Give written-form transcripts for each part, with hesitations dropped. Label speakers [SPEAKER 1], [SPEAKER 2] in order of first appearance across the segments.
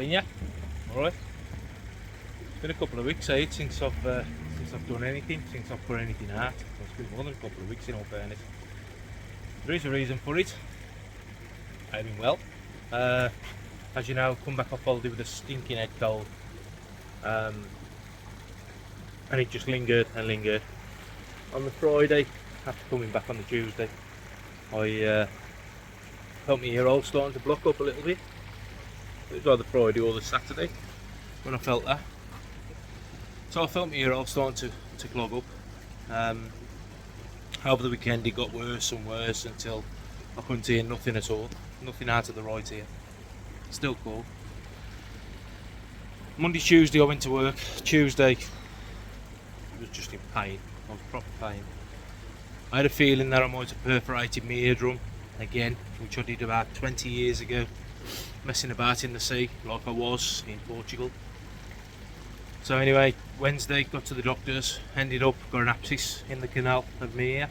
[SPEAKER 1] been ya? Alright. It's been a couple of weeks since I've done anything, since I've put anything out. Well, it's been more than a couple of weeks in all fairness. There is a reason for it. I've been well. As you know, come back off holiday with a stinking head cold. And it just lingered and lingered. On the Friday, after coming back on the Tuesday, I felt my ear hole starting to block up a little bit. It was either Friday or the Saturday when I felt that. So I felt my ear hole starting to clog up. Over the weekend it got worse and worse until I couldn't hear nothing at all. Nothing out of the right ear. Still cold. Monday, Tuesday I went to work. Tuesday I was just in pain. I was proper pain. I had a feeling that I might have perforated my eardrum again, which I did about 20 years ago, messing about in the sea like I was in Portugal. So anyway, Wednesday got to the doctors, ended up got an abscess in the canal of my ear.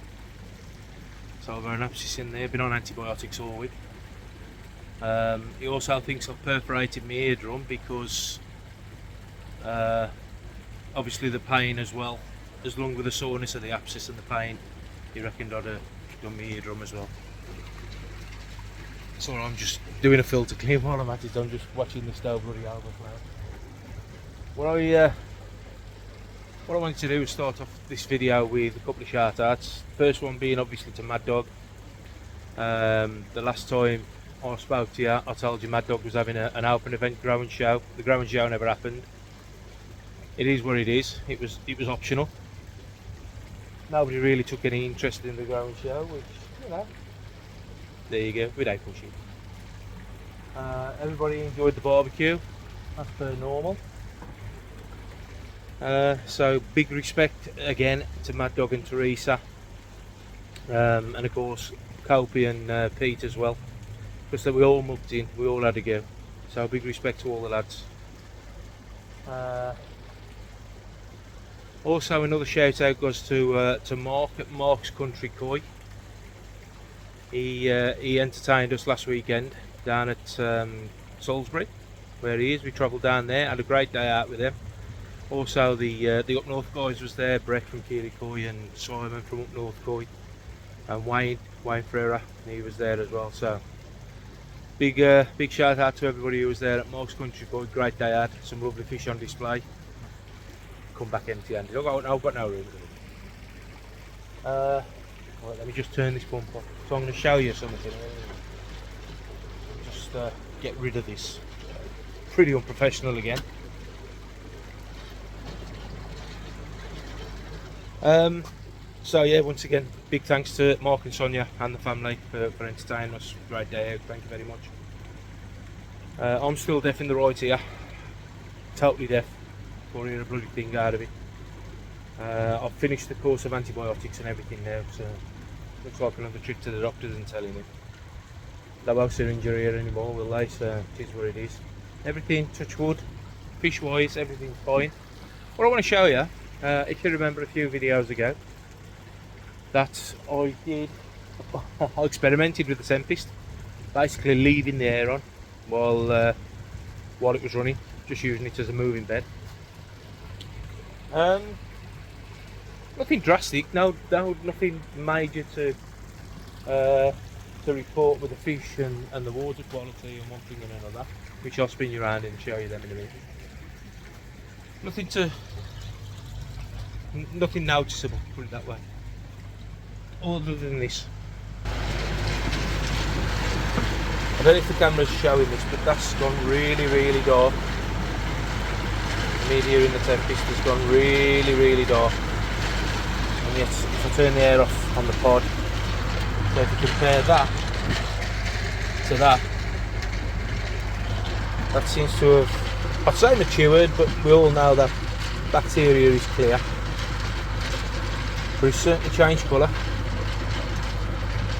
[SPEAKER 1] So I've got an abscess in there, been on antibiotics all week. He also thinks I've perforated my eardrum because obviously the pain as well, as long with the soreness of the abscess and the pain, he reckoned I'd have done my eardrum as well. So I'm just doing a filter clean while I'm at it. I'm just watching the stove bloody overflow. What I wanted to do is start off this video with a couple of shout outs. First one being obviously to Mad Dog. The last time I spoke to you, I told you Mad Dog was having an open event grow and show. The grow and show never happened. It is what it is. It was optional. Nobody really took any interest in the grow and show, which, you know, there you go, without pushing. Everybody enjoyed the barbecue, as per normal. So big respect again to Mad Dog and Teresa, and of course Kopi and Pete as well, because we all mugged in, we all had a go. So big respect to all the lads. Also another shout out goes to Mark at Mark's Country Koi. He entertained us last weekend down at Salisbury, where he is. We travelled down there, had a great day out with him. Also the Up North guys was there, Brett from Keely Koi and Simon from Up North Koi, and Wayne Ferreira, he was there as well. So big shout out to everybody who was there at Mark's Country Koi. Great day out, some lovely fish on display. Come back empty handed. I've got no room. Right, let me just turn this pump off. So I'm going to show you something. Just get rid of this. Pretty unprofessional again. So yeah, once again, big thanks to Mark and Sonia and the family for entertaining us. Great day out. Thank you very much. I'm still deaf in the right ear. Totally deaf. Can't hear a bloody thing out of it. I've finished the course of antibiotics and everything now, so looks like another trip to the doctors and telling me they won't syringe your ear anymore, will they? So it is what it is. Everything, touch wood, fish wise, everything's fine. What I want to show you, if you remember a few videos ago, that I experimented with the Tempest, basically leaving the air on while it was running, just using it as a moving bed. Nothing drastic, no, nothing major to report with the fish and the water quality and one thing and another, which I'll spin you around and show you them in a minute. Nothing noticeable, put it that way, other than this. I don't know if the camera's showing this, but that's gone really dark. Media in the Tempest has gone really dark, and yet if I turn the air off on the pod, so if you compare that to that seems to have, I'd say matured, but we all know that bacteria is clear, but it's certainly changed colour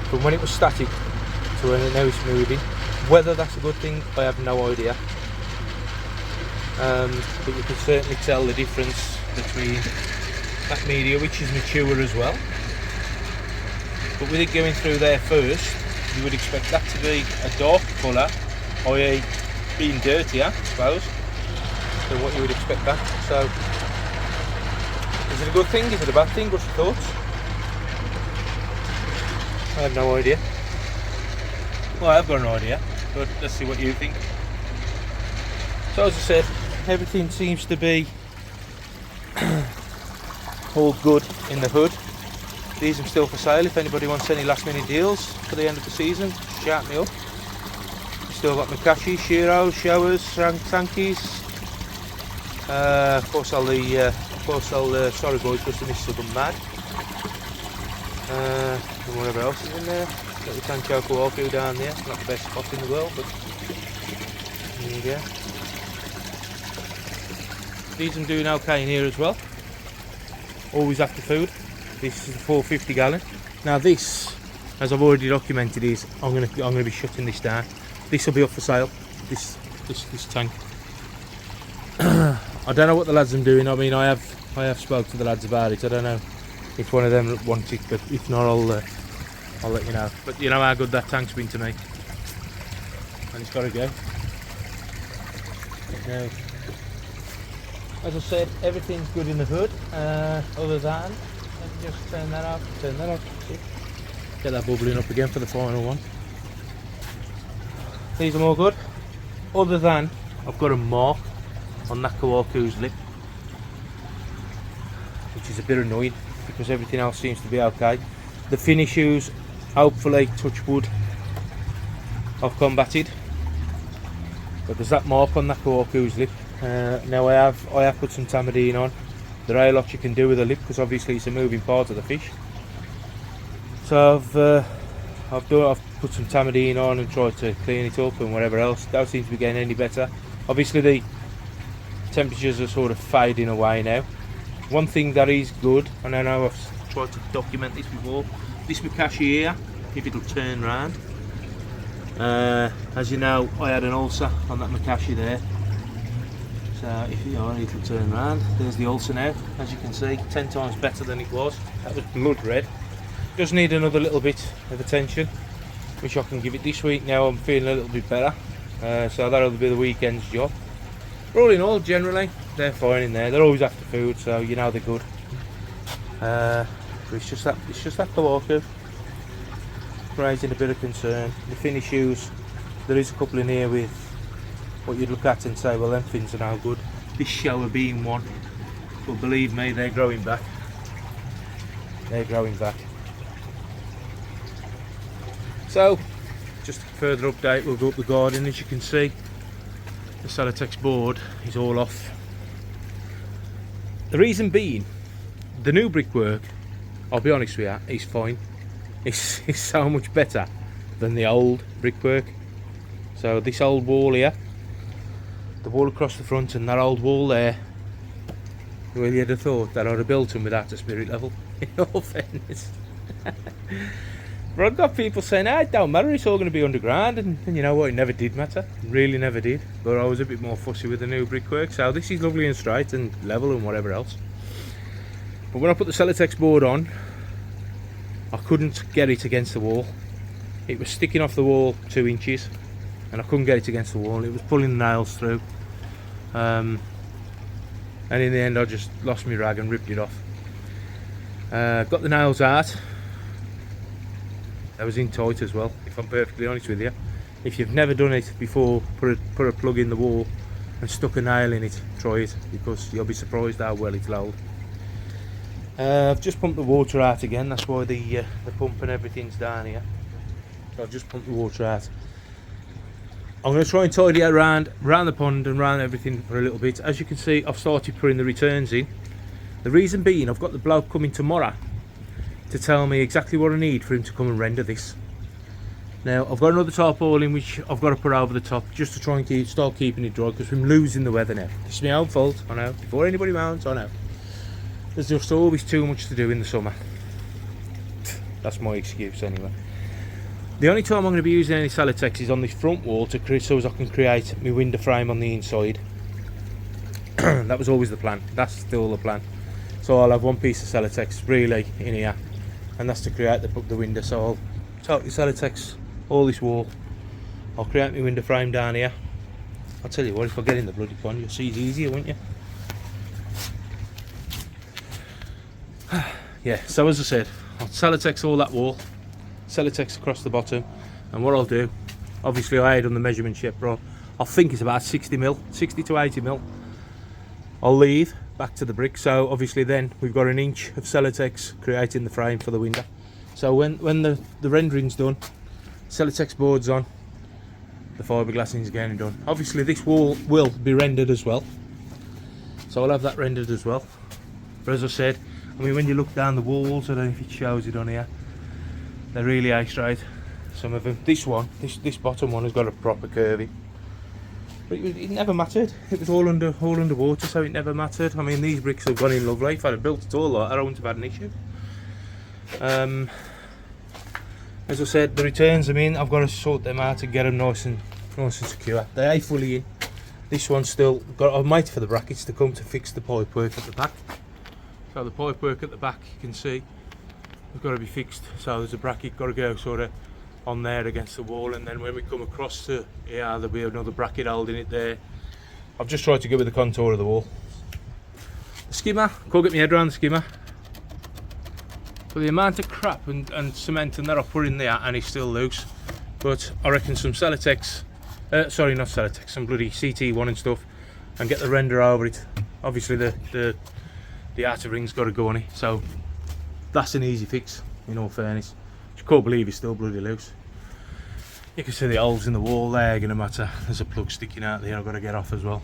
[SPEAKER 1] from when it was static to when now it's moving. Whether that's a good thing, I have no idea. But you can certainly tell the difference between that media, which is mature as well, but with it going through there first, you would expect that to be a dark colour, i.e. being dirtier, I suppose, than what you would expect that. So, is it a good thing? Is it a bad thing? What's your thoughts? I have no idea. Well, I've got an idea, but let's see what you think. So as I said, everything seems to be all good in the hood. These are still for sale. If anybody wants any last minute deals for the end of the season, shout me up. Still got Makashi, Shiros, Showers, Sankies. Of course I'll the Sorry Boys because the missus have gone mad. And whatever else is in there. Got the Tanchoku Waffle down there. Not the best spot in the world, but there you go. These I'm doing okay in here as well. Always after food. This is a 450 gallon. Now this, as I've already documented, is I'm gonna be shutting this down. This will be up for sale. This tank. I don't know what the lads are doing. I mean, I have spoke to the lads about it. I don't know if one of them wants it, but if not, I'll let you know. But you know how good that tank's been to me, and it's got to go. Now, as I said, everything's good in the hood. Other than, let me just turn that off. See? Get that bubbling up again for the final one. These are all good. Other than, I've got a mark on that Kawaku's lip, which is a bit annoying because everything else seems to be okay. The fin issues, hopefully, touch wood, I've combated. But there's that mark on that Kawaku's lip. Now I have put some Tamadine on. There are a lot you can do with the lip because obviously it's a moving part of the fish. So I've put some Tamadine on and tried to clean it up and whatever else. Don't seem to be getting any better. Obviously the temperatures are sort of fading away now. One thing that is good, and I know I've tried to document this before, this Makashi here, if it'll turn round. As you know, I had an ulcer on that Makashi there. So if you know, it'll turn round. There's the ulcer now, as you can see, 10 times better than it was. That was blood red. Just need another little bit of attention, which I can give it this week. Now I'm feeling a little bit better, so that'll be the weekend's job. But all in all, generally they're fine in there. They're always after food, so you know they're good. But it's just that Kawaku raising a bit of concern. The fin issues, there is a couple in here with what you'd look at and say, well, them fins are no good. This shower being one, but believe me, they're growing back. They're growing back. So, just a further update, we'll go up the garden. As you can see, the Celotex board is all off. The reason being, the new brickwork, I'll be honest with you, is fine. It's so much better than the old brickwork. So this old wall here, the wall across the front and that old wall there, well, you'd have thought that I'd have built them without a spirit level, in all fairness. But I've got people saying, it don't matter, it's all going to be underground, and you know what, it never did matter, it really never did. But I was a bit more fussy with the new brickwork, so this is lovely and straight and level and whatever else. But when I put the Celotex board on, I couldn't get it against the wall. It was sticking off the wall 2 inches, and I couldn't get it against the wall. It was pulling the nails through, and in the end I just lost my rag and ripped it off. Got the nails out. I was in tight as well, if I'm perfectly honest with you. If you've never done it before, put a plug in the wall and stuck a nail in it, try it, because you'll be surprised how well it's lowered. I've just pumped the water out again, that's why the pump and everything's down here. So I've just pumped the water out. I'm going to try and tidy it around the pond and around everything for a little bit. As you can see, I've started putting the returns in. The reason being, I've got the bloke coming tomorrow to tell me exactly what I need for him to come and render this. Now I've got another tarpaulin which I've got to put over the top just to try and start keeping it dry, because we're losing the weather now. It's my own fault, I know, before anybody mounts, I know. There's just always too much to do in the summer. That's my excuse anyway. The only time I'm going to be using any Celotex is on this front wall so as I can create my window frame on the inside. That was always the plan, that's still the plan. So I'll have one piece of Celotex really in here, and that's to create the window. So I'll totally Celotex all this wall. I'll create my window frame down here, I'll tell you what, if I get in the bloody pond, you'll see it's easier, won't you? Yeah, so as I said, I'll Celotex all that wall, Celotex across the bottom, and what I'll do, obviously I had on the measurement sheet, bro, I think it's about 60 to 80 mil. I'll leave back to the brick, so obviously then we've got an inch of Celotex creating the frame for the window. So when the rendering's done, Celotex board's on, the fiberglassing is getting done. Obviously this wall will be rendered as well, so I'll have that rendered as well. But as I said, I mean, when you look down the walls, I don't know if it shows it on here, they're really A-straight, some of them. This one, this bottom one has got a proper curvy, but it never mattered. It was all underwater, so it never mattered. I mean, these bricks have gone in lovely. If I'd have built it all like that, I wouldn't have had an issue. As I said, the returns, I mean, I've got to sort them out and get them nice and secure. They are fully in. This one's still got. I'm waiting for the brackets to come to fix the pipe work at the back. So the pipe work at the back, you can see, has got to be fixed. So there's a bracket got to go sort of on there against the wall, and then when we come across to here, there'll be another bracket holding it there. I've just tried to go with the contour of the wall. The skimmer, can't get my head around the skimmer. But the amount of crap and cement and that I put in there, and it's still loose. But I reckon some Celotex, sorry, not Celotex, some bloody CT1 and stuff, and get the render over it. Obviously the outer ring's got to go on it, so that's an easy fix, in all fairness. You can't believe it's still bloody loose. You can see the holes in the wall there, gonna matter. There's a plug sticking out there I've got to get off as well.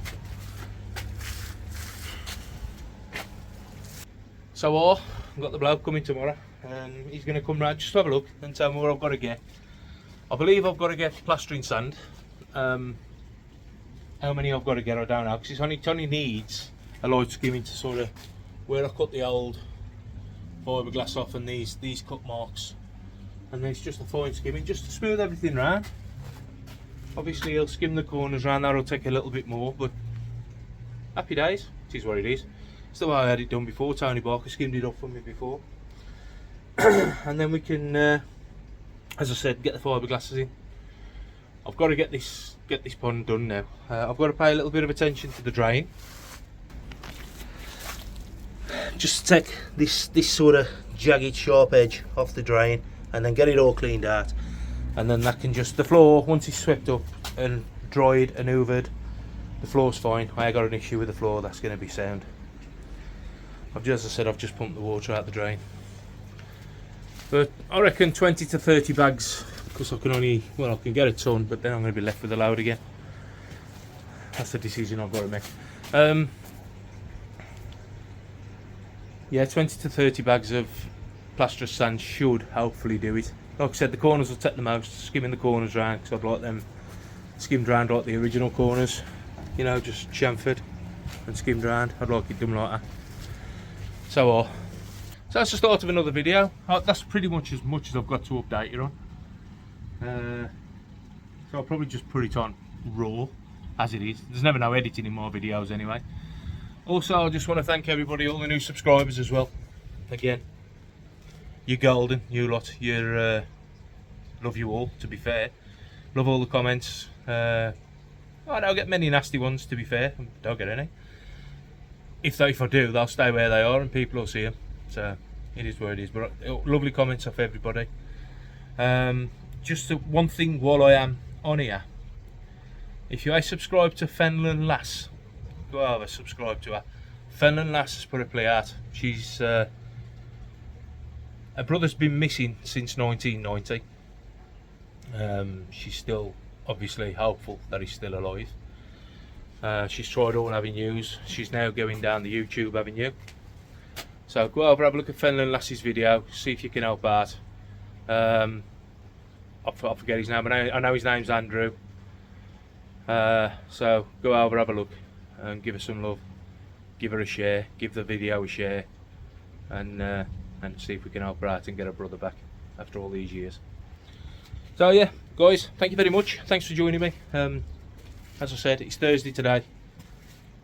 [SPEAKER 1] So I've got the bloke coming tomorrow, and he's going to come round just to have a look and tell me what I've got to get. I believe I've got to get plastering sand. How many I've got to get I don't know, because it only needs a light skimming to sort of where I cut the old fiberglass off and these cut marks, and then it's just a fine skimming just to smooth everything round. Obviously he'll skim the corners round, that'll take a little bit more, but happy days, it is what it is. It's the way I had it done before. Tony Barker skimmed it up for me before. And then we can, as I said, get the fiberglasses in. I've got to get this pond done now. I've got to pay a little bit of attention to the drain. Just to take this sort of jagged sharp edge off the drain, and then get it all cleaned out. And then that can just, the floor, once it's swept up and dried and hoovered, the floor's fine. I ain't got an issue with the floor, that's going to be sound. As I said, I've just pumped the water out the drain. But I reckon 20 to 30 bags, because I can only, well, I can get a ton, but then I'm going to be left with a load again. That's the decision I've got to make. Yeah, 20 to 30 bags of plaster sand should hopefully do it. Like I said, the corners will take the most, skimming the corners round, because I'd like them skimmed round like the original corners. You know, just chamfered and skimmed round. I'd like it done like that. So that's the start of another video. That's pretty much as I've got to update you on. So I'll probably just put it on raw as it is. There's never no editing in my videos anyway. Also, I just want to thank everybody, all the new subscribers as well. Again, you're golden, you lot. You're love you all, to be fair. Love all the comments. I don't get many nasty ones, to be fair. Don't get any. If I do, they'll stay where they are and people will see them. So it is what it is. But lovely comments off everybody. Just one thing while I am on here. If you are subscribed to Fenland Lass, go over, subscribe to her. Fenland Lass has put a play out. She's her brother's been missing since 1990. She's still obviously hopeful that he's still alive. She's tried all avenues. She's now going down the YouTube avenue. So go over, have a look at Fenland Lass's video, see if you can help out. I forget his name, I know his name's Andrew. So go over, have a look and give her some love. Give her a share, give the video a share, and see if we can help her out and get her brother back after all these years. So yeah, guys, thank you very much. Thanks for joining me. As I said, it's Thursday today.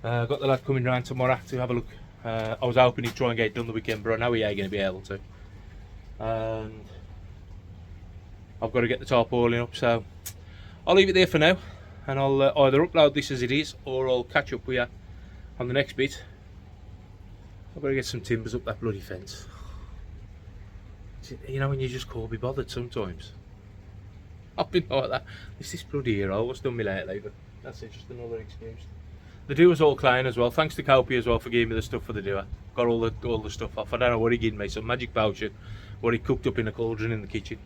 [SPEAKER 1] Got the lad coming round tomorrow to have a look. I was hoping he'd try and get it done the weekend, but I know he ain't going to be able to. And I've got to get the tarpaulin up, so I'll leave it there for now. and I'll either upload this as it is, or I'll catch up with you on the next bit. I've got to get some timbers up that bloody fence. You know when you just can't be bothered sometimes. I've been like that. It's this bloody hero what's done me lately, but that's it, just another excuse. The doer's all clean as well. Thanks to Kopi as well for giving me the stuff for the doer. Got all the stuff off. I don't know what he gave me, some magic potion, what he cooked up in a cauldron in the kitchen.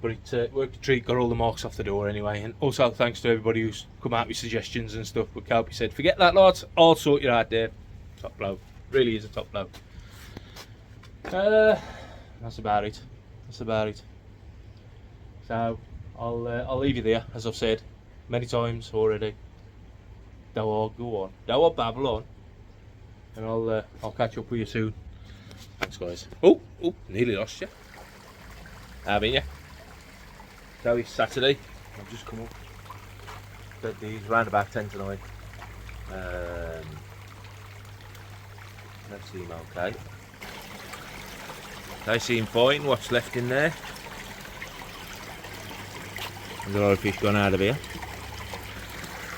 [SPEAKER 1] But it worked a treat, got all the marks off the door anyway. And also thanks to everybody who's come out with suggestions and stuff. But Kopi said, forget that lot, I'll sort you out there. Top bloke. Really is a top bloke. That's about it. That's about it. So I'll leave you there, as I've said many times already. Don't go on. Don't babble on. And I'll catch up with you soon. Thanks, guys. Oh, nearly lost you. Haven't you? So it's Saturday. I've just come up. Fed these round about 10 to 9. Let's see them okay. They seem fine. What's left in there? There's a lot of fish gone out of here.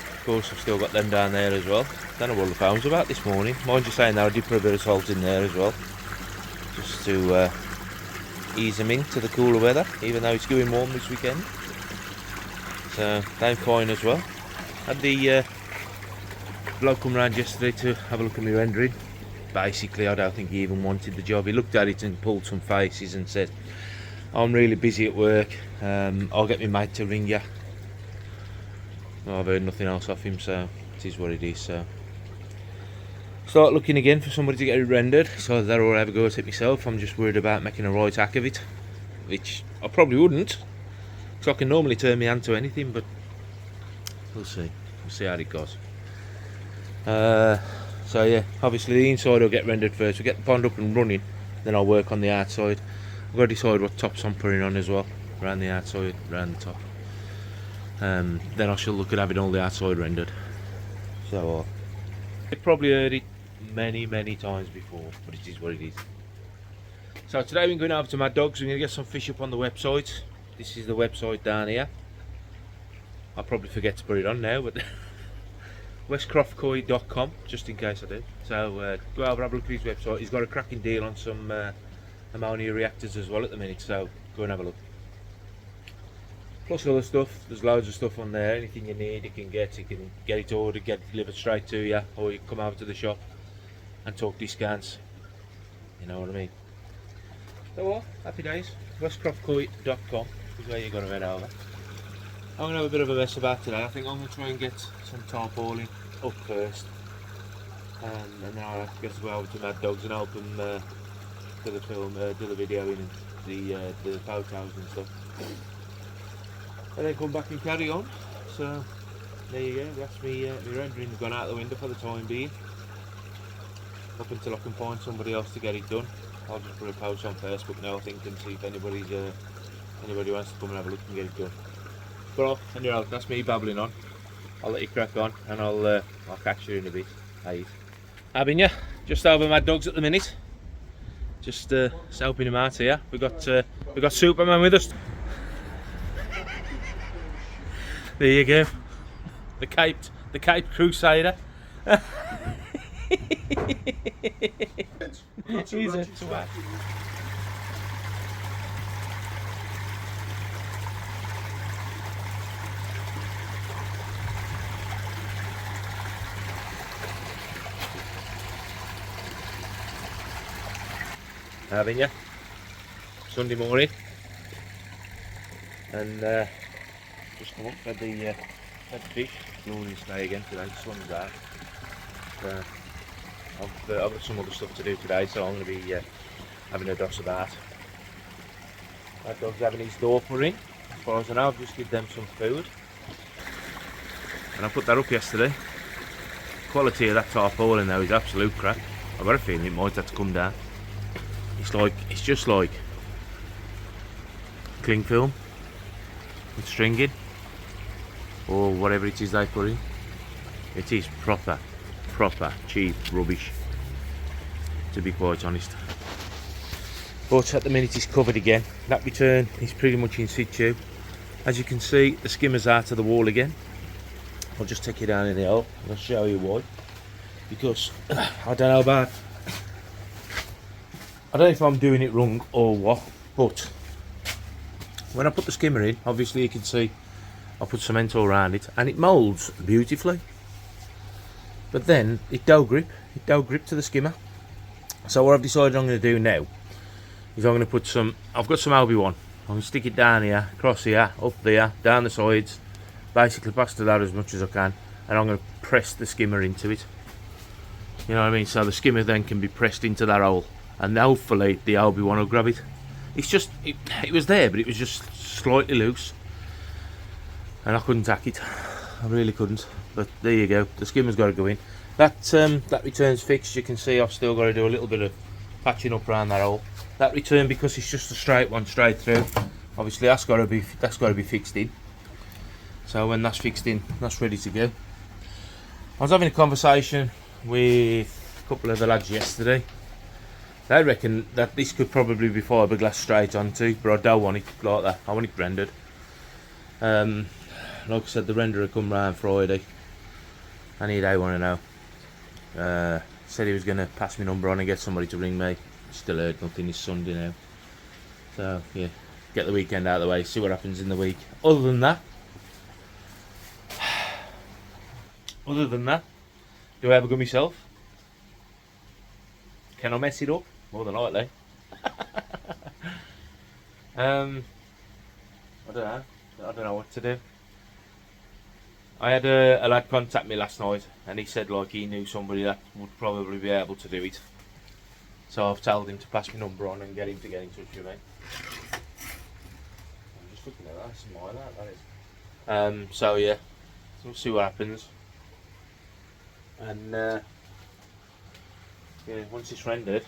[SPEAKER 1] Of course, I've still got them down there as well. Don't know what the phone's about this morning. Mind you saying that I did put a bit of salt in there as well, just to ease them into the cooler weather, even though it's going warm this weekend. So they're fine as well. Had the bloke come round yesterday to have a look at my rendering. Basically, I don't think he even wanted the job. He looked at it and pulled some faces and said, I'm really busy at work, I'll get my mate to ring you. Well, I've heard nothing else off him, so it is what it is. So start looking again for somebody to get it rendered. So that or I have a go at it myself. I'm just worried about making a right hack of it, which I probably wouldn't, because I can normally turn my hand to anything, but we'll see. We'll see how it goes. So yeah, obviously the inside will get rendered first. We'll get the pond up and running, then I'll work on the outside. I've got to decide what tops I'm putting on as well, around the outside, around the top. Then I shall look at having all the outside rendered. So you've probably heard it many times before, but it is what it is. So today we're going over to Mad Dogs. We're going to get some fish up on the website. This is the website down here. I'll probably forget to put it on now, but westcroftcoy.com, just in case I do. So go over and have a look at his website. He's got a cracking deal on some ammonia reactors as well at the minute, so go and have a look. Plus other stuff, there's loads of stuff on there. Anything you need you can get it ordered, get it delivered straight to you, or you can come over to the shop and talk discounts, you know what I mean. So what, happy days. westcroftcoy.com is where you're going to head over. I'm going to have a bit of a mess about today. I think I'm going to try and get some tarpaulin up first, and then I'll have to get to go over to Mad Dogs and help them do the film, do the video and the photos and stuff, and then come back and carry on. So there you go. That's me. My rendering's gone out the window for the time being, up until I can find somebody else to get it done. I'll just put a post on Facebook now, I think, and see if anybody wants to come and have a look and get it done. But anyway, that's me babbling on. I'll let you crack on, and I'll catch you in a bit. Hey, having you just over Mad Dogs at the minute. Just helping him out here. We got Superman with us. There you go. The Cape Crusader. He's a twat. Having you Sunday morning, and just come up fed the fish. Glorious day again today. The sun's out. I've got some other stuff to do today, so I'm going to be having a doss about. That dog's having his door put in. As far as I know, I've just given them some food, and I put that up yesterday. Quality of that tarpaulin though is absolute crap. I've got a feeling it might have to come down. It's just like cling film with stringing or whatever it is they put in. It is proper cheap rubbish, to be quite honest. But at the minute it's covered again. That return is pretty much in situ. As you can see, the skimmer's out of the wall again. I'll just take you down in the hole and I'll show you why. Because I don't know about, I don't know if I'm doing it wrong or what, but when I put the skimmer in, obviously you can see I put cement all around it and it moulds beautifully. But then it don't grip to the skimmer. So what I've decided I'm going to do now is I'm going to put some, I've got some AWhile. I'm going to stick it down here, across here, up there, down the sides, basically past that as much as I can, and I'm going to press the skimmer into it. You know what I mean? So the skimmer then can be pressed into that hole, and hopefully the AWhile will grab it. It's just, it was there, but it was just slightly loose, and I couldn't tack it. I really couldn't. But there you go. The skimmer's got to go in. That return's fixed. You can see I've still got to do a little bit of patching up around that hole. That return, because it's just a straight one straight through. Obviously that's got to be fixed in. So when that's fixed in, that's ready to go. I was having a conversation with a couple of the lads yesterday. They reckon that this could probably be fiberglass straight onto, but I don't want it like that. I want it rendered. Like I said, the renderer come round Friday, and they want to know. Said he was going to pass my number on and get somebody to ring me. Still heard nothing. It's Sunday now, so yeah, get the weekend out of the way, see what happens in the week. Other than that, do I have a go myself? Can I mess it up? More than likely. I don't know what to do. I had a lad contact me last night, and he said like he knew somebody that would probably be able to do it. So I've told him to pass my number on and get him to get in touch with me. I'm just looking at that, something like that is. So yeah, so we'll see what happens. And yeah, once it's rendered,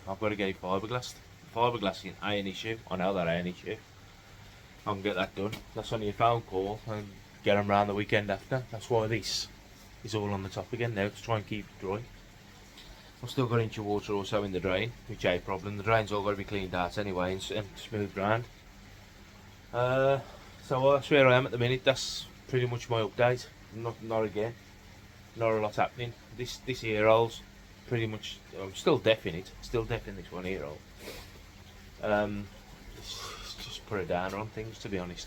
[SPEAKER 1] I've got to get it fiberglassed. Fiberglassing ain't an issue. I know that ain't an issue. I can get that done. That's only a phone call and get them round the weekend after. That's why this is all on the top again now, to try and keep it dry. I've still got an inch of water also in the drain, which ain't a problem. The drain's all got to be cleaned out anyway and smoothed round. So that's where I am at the minute. That's pretty much my update. Not again. Not a lot happening. This ear hole's pretty much, I'm still deaf in it. Still deaf in this one ear hole. It's just put a downer on things, to be honest.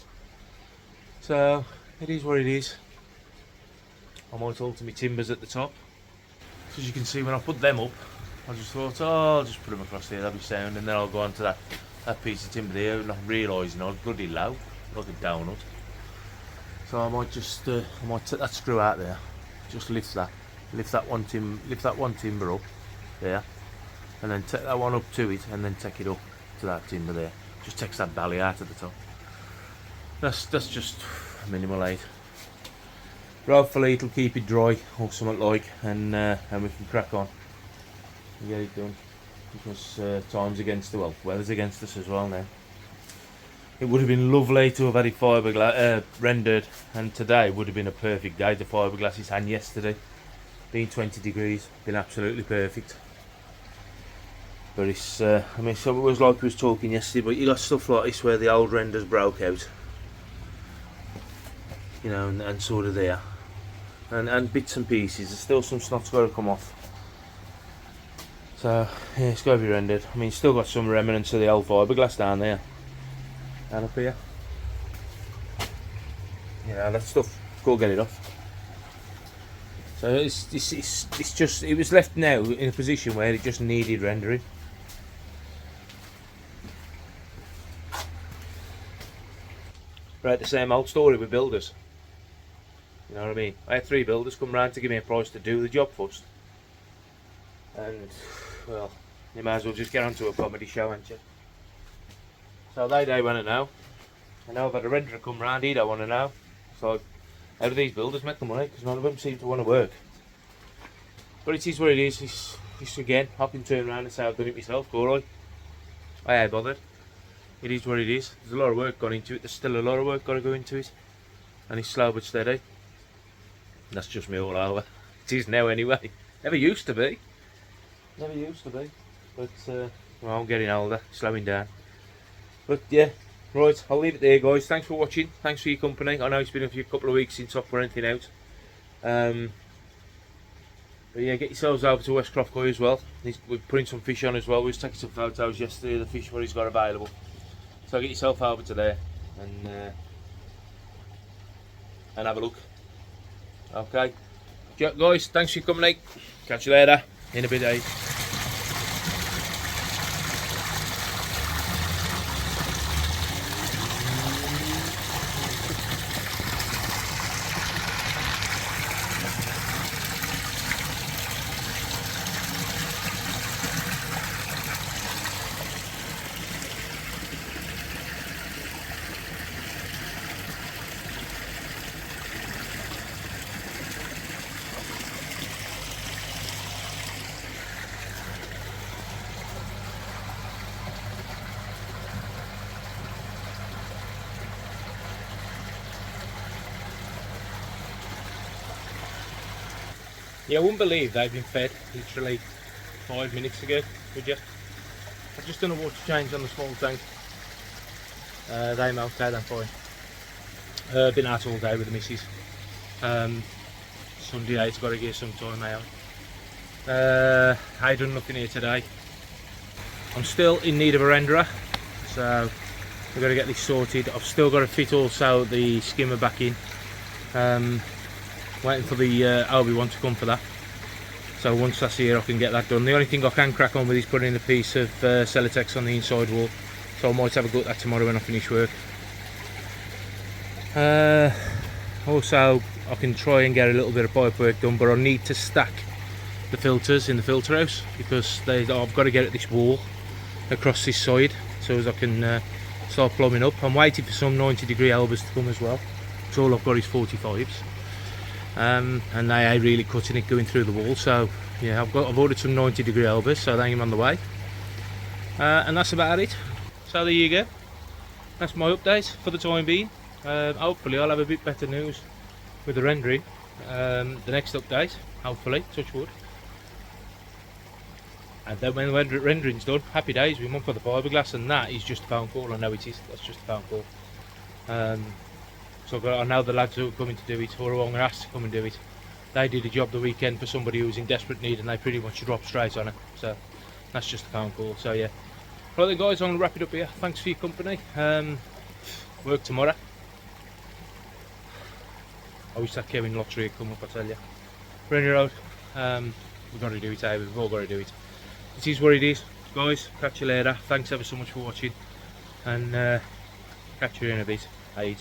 [SPEAKER 1] So it is what it is. I might alter my timbers at the top. So as you can see, when I put them up, I just thought, oh, I'll just put them across there, that'll be sound, and then I'll go on to that piece of timber there, not realising I was bloody low, like a donut. So I might just, I might take that screw out there, just lift that one timber up there, and then take that one up to it, and then take it up to that timber there. Just takes that belly out at the top. That's just minimal aid. But hopefully it'll keep it dry or something like, and we can crack on and get it done, because time's against the weather's against us as well now. It would have been lovely to have had it fiberglass rendered, and today would have been a perfect day to fiberglass it, and yesterday being 20 degrees, been absolutely perfect. But it's I mean, so it was like we was talking yesterday, but you got stuff like this where the old renders broke out, you know, and sort of there. And bits and pieces, there's still some snot's got to come off. So yeah, it's got to be rendered. I mean, still got some remnants of the old fiberglass down there and up here. Yeah, that stuff, go get it off. So it's just, it was left now in a position where it just needed rendering. Right, the same old story with builders. You know what I mean? I had 3 builders come round to give me a price to do the job first. And, well, you might as well just get onto a comedy show, ain't you? So they want to know. I know I've had a renderer come round, he don't want to know. So, how do these builders make the money? Because none of them seem to want to work. But it is what it is. It's again, I can turn around and say I've done it myself, go right. I ain't bothered. It is what it is. There's a lot of work gone into it. There's still a lot of work got to go into it. And it's slow but steady. That's just me all over. It is now anyway. Never used to be. Never used to be. But well, I'm getting older, slowing down. But yeah, Right, I'll leave it there, guys. Thanks for watching. Thanks for your company. I know it's been a couple of weeks since I've put anything out. But yeah, get yourselves over to West Croft Koi as well. We're putting some fish on as well. We was taking some photos yesterday of the fish what he's got available. So get yourself over to there and have a look. Okay, guys, thanks for your company. Catch you later in a bit, eh? Yeah, I wouldn't believe they've been fed literally 5 minutes ago, would you? I've just done a water change on the small tank. They're okay, they're fine. Been out all day with the missus. Sunday night's got to get some time out. I done nothing here today. I'm still in need of a renderer, so we've got to get this sorted. I've still got to fit also the skimmer back in. Waiting for the AWhile to come for that. So once that's here I can get that done. The only thing I can crack on with is putting a piece of Celotex on the inside wall. So I might have a go at that tomorrow when I finish work. Also I can try and get a little bit of pipe work done, but I need to stack the filters in the filter house because I've got to get at this wall across this side so as I can start plumbing up. I'm waiting for some 90-degree elbows to come as well. So all I've got is 45s. And they are really cutting it going through the wall, so yeah, I've ordered some 90-degree elbows, so they're on the way, and that's about it. So there you go, that's my update for the time being. Hopefully I'll have a bit better news with the rendering the next update, hopefully, touch wood. And then when the rendering's done, happy days, we're on for the fiberglass, and that is just a phone call. I know it is, that's just a phone call. So I know the lads who are coming to do it, or who I'm going to ask to come and do it. They did a job the weekend for somebody who was in desperate need, and they pretty much dropped straight on it. So that's just a phone call. So yeah. Right then, guys, I'm going to wrap it up here. Thanks for your company. Work tomorrow. I wish that Kevin lottery had come up, I tell you. But anyway, we've got to do it, eh? We've all got to do it. It is what it is, guys. Catch you later. Thanks ever so much for watching, and catch you in a bit. Aid.